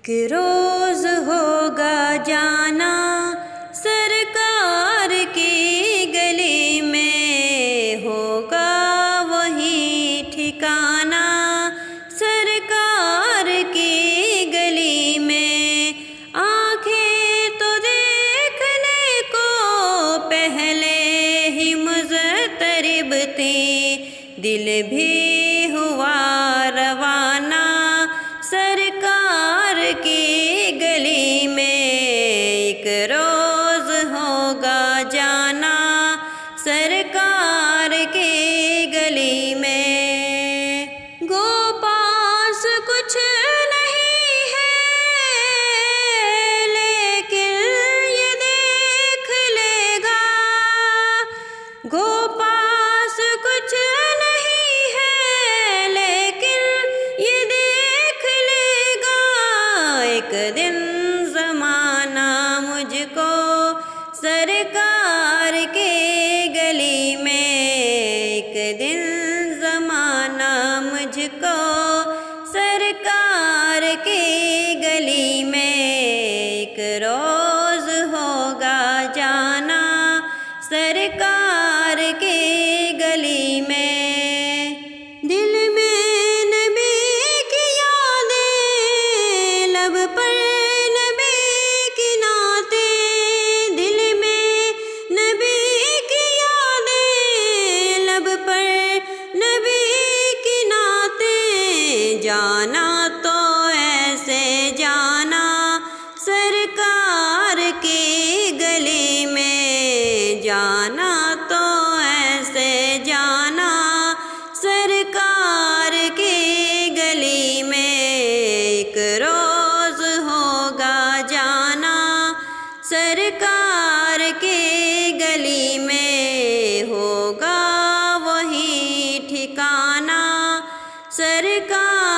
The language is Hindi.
कि रोज होगा जाना सरकार की गली में, होगा वही ठिकाना सरकार की गली में। आंखें तो देखने को पहले ही मुज़तरिब थी, दिल भी हुआ रवाना सरकार की गली में। एक रोज़ होगा जाना सरकार की गली में। गो पास कुछ नहीं है लेकिन ये देख लेगा, गो पास कुछ नहीं है लेकिन ये देख लेगा। एक दिन ज़माना मुझको सरकार के गली में, एक दिन ज़माना मुझको सरकार के गली में। एक रोज़ होगा जाना सरकार के गली में। दिल में नबी की यादें, लब पर नबी की नातें, दिल में नबी की यादें, लब पर नबी की नातें। जाना तो ऐसे जाना सरकार की गली में, जाना तो ऐसे जाना सरकार की गली में। एक रोज़ होगा जाना सरकार की गली में, होगा वही ठिकाना सरकार